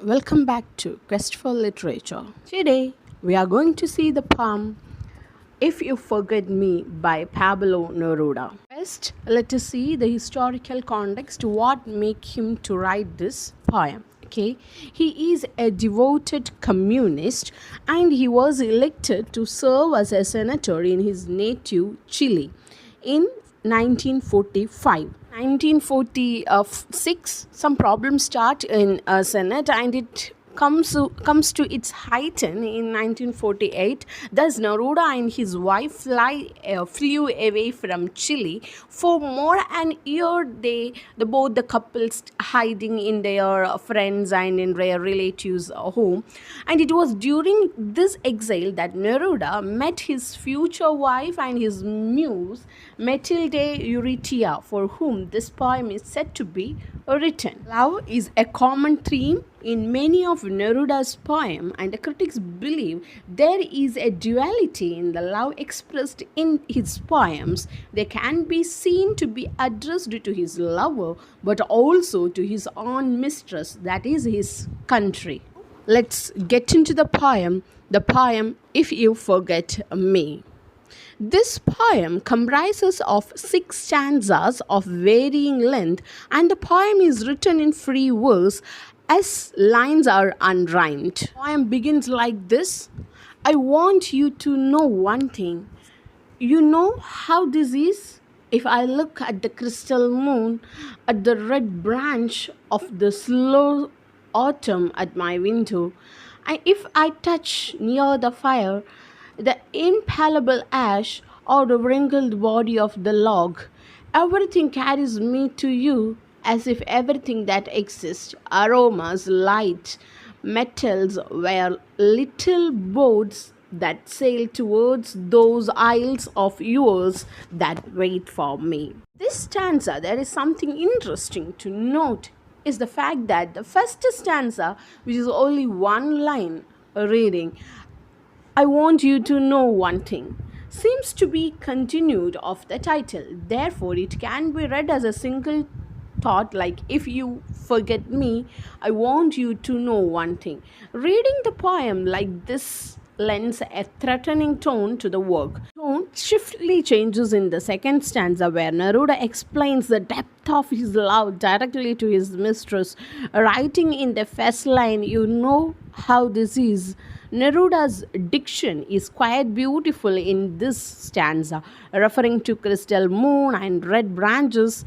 Welcome back to Quest for Literature. Today we are going to see the poem If You Forget Me by Pablo Neruda. First, let us see the historical context, what made him to write this poem. Okay, he is a devoted communist and he was elected to serve as a senator in his native Chile in 1945. 1946, some problems start in Senate and it comes to its height in 1948. Thus, Neruda and his wife flew away from Chile. For more an year, both the couples hiding in their friends and in their relatives' home. And it was during this exile that Neruda met his future wife and his muse, Matilde Urrutia, for whom this poem is said to be written. Love is a common theme in many of Neruda's poems, and the critics believe there is a duality in the love expressed in his poems. They can be seen to be addressed to his lover, but also to his own mistress, that is his country. Let's get into the poem If You Forget Me. This poem comprises of 6 stanzas of varying length, and the poem is written in free verse as lines are unrhymed. The poem begins like this: I want you to know one thing. You know how this is? If I look at the crystal moon, at the red branch of the slow autumn at my window, and if I touch near the fire the impalpable ash or the wrinkled body of the log, everything carries me to you, as if everything that exists, aromas, light, metals, were little boats that sail towards those isles of yours that wait for me. This stanza, there is something interesting to note, is the fact that the first stanza, which is only one line reading, I want you to know one thing, seems to be continued of the title. Therefore, it can be read as a single thought, like if you forget me, I want you to know one thing. Reading the poem like this lends a threatening tone to the work. Tone swiftly changes in the second stanza, where Neruda explains the depth of his love directly to his mistress, writing in the first line, you know how this is. Neruda's diction is quite beautiful in this stanza, referring to crystal moon and red branches,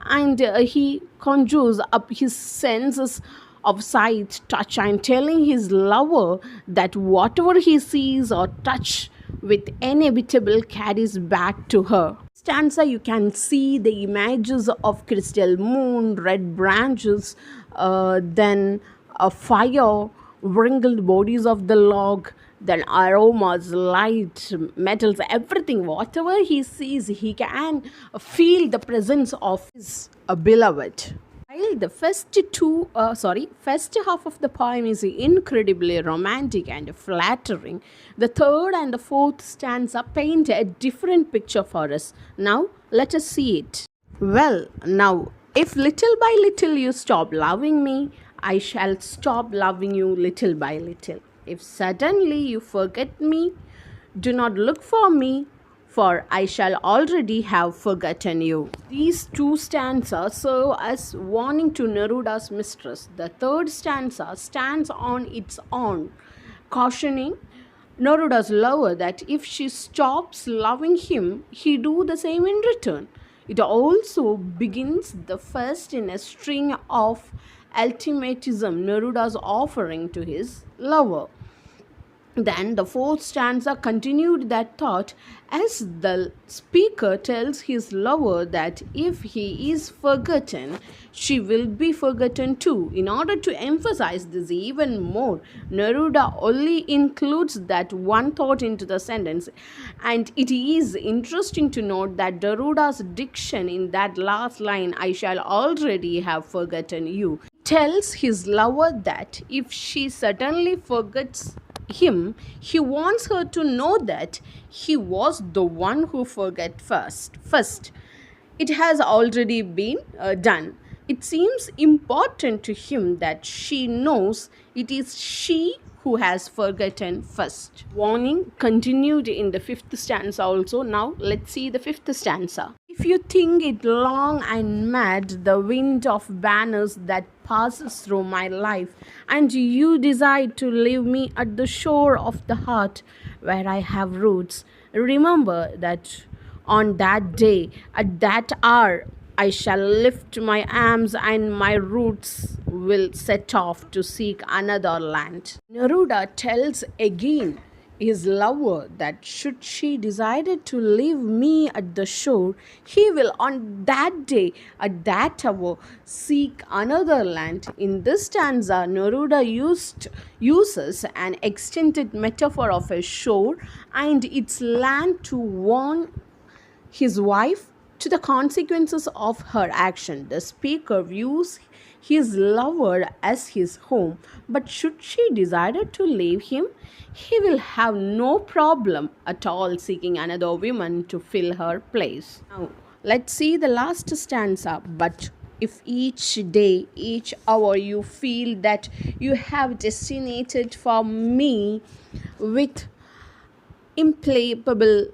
and he conjures up his senses of sight, touch, and telling his lover that whatever he sees or touch with inevitable carries back to her. Stanza, you can see the images of crystal moon, red branches, then a fire, wrinkled bodies of the log, then aromas, light, metals, everything. Whatever he sees, he can feel the presence of his beloved. While the first half of the poem is incredibly romantic and flattering, the third and the fourth stanza paint a different picture for us. Now, let us see it. Well, now, if little by little you stop loving me, I shall stop loving you little by little. If suddenly you forget me, do not look for me, for I shall already have forgotten you. These 2 stanzas serve as warning to Neruda's mistress. The third stanza stands on its own, cautioning Neruda's lover that if she stops loving him, he do the same in return. It also begins the first in a string of ultimatism Neruda's offering to his lover. Then the fourth stanza continued that thought, as the speaker tells his lover that if he is forgotten, she will be forgotten too. In order to emphasize this even more, Neruda only includes that one thought into the sentence, and it is interesting to note that Neruda's diction in that last line, I shall already have forgotten you, tells his lover that if she suddenly forgets him, he wants her to know that he was the one who forgot first. It has already been done. It seems important to him that she knows it is she who has forgotten first. Warning continued in the fifth stanza also. Now let's see the fifth stanza. If you think it long and mad, the wind of banners that passes through my life, and you decide to leave me at the shore of the heart where I have roots, remember that on that day, at that hour, I shall lift my arms and my roots will set off to seek another land. Neruda tells again his lover that should she decided to leave me at the shore, he will on that day, at that hour, seek another land. In this stanza, Neruda uses an extended metaphor of a shore and its land to warn his wife to the consequences of her action. The speaker views his lover as his home, but should she decide to leave him, he will have no problem at all seeking another woman to fill her place. Now, let's see the last stanza. But if each day, each hour you feel that you have destinated for me with implacable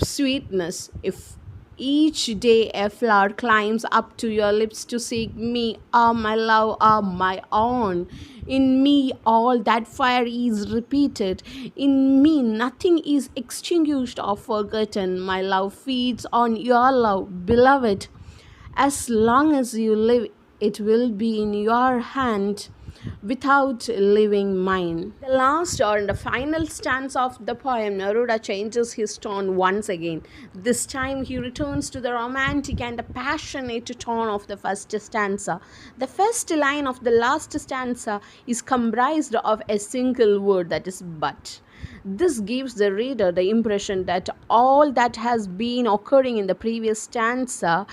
sweetness, if each day a flower climbs up to your lips to seek me, ah, my love, ah, my own. In me, all that fire is repeated. In me, nothing is extinguished or forgotten. My love feeds on your love, beloved. As long as you live, it will be in your hand without leaving mine. The last or the final stanza of the poem, Neruda changes his tone once again. This time he returns to the romantic and the passionate tone of the first stanza. The first line of the last stanza is comprised of a single word, that is but. This gives the reader the impression that all that has been occurring in the previous stanza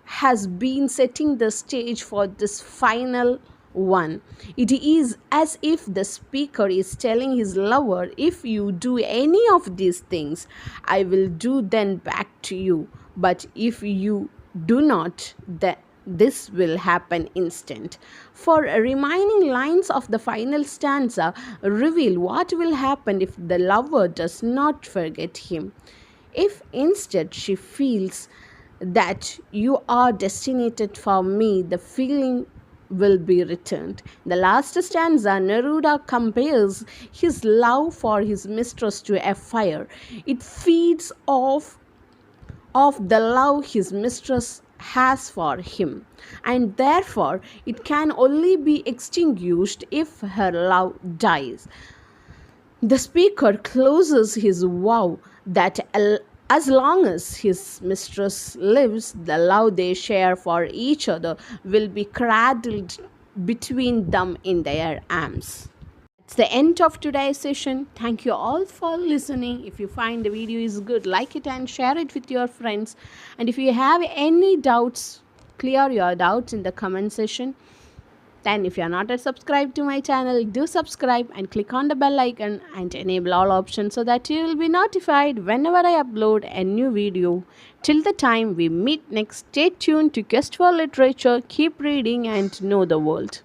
has been setting the stage for this final one. It is as if the speaker is telling his lover, if you do any of these things, I will do then back to you. But if you do not, then this will happen instant. For remaining lines of the final stanza reveal what will happen if the lover does not forget him. If instead she feels that you are destined for me, the feeling will be returned. The last stanza, Neruda compares his love for his mistress to a fire. It feeds off of the love his mistress has for him, and therefore it can only be extinguished if her love dies. The speaker closes his vow that as long as his mistress lives, the love they share for each other will be cradled between them in their arms. It's the end of today's session. Thank you all for listening. If you find the video is good, like it and share it with your friends. And if you have any doubts, clear your doubts in the comment section. Then if you are not yet subscribed to my channel, do subscribe and click on the bell icon and enable all options so that you will be notified whenever I upload a new video. Till the time we meet next, stay tuned to Quest for Literature. Keep reading and know the world.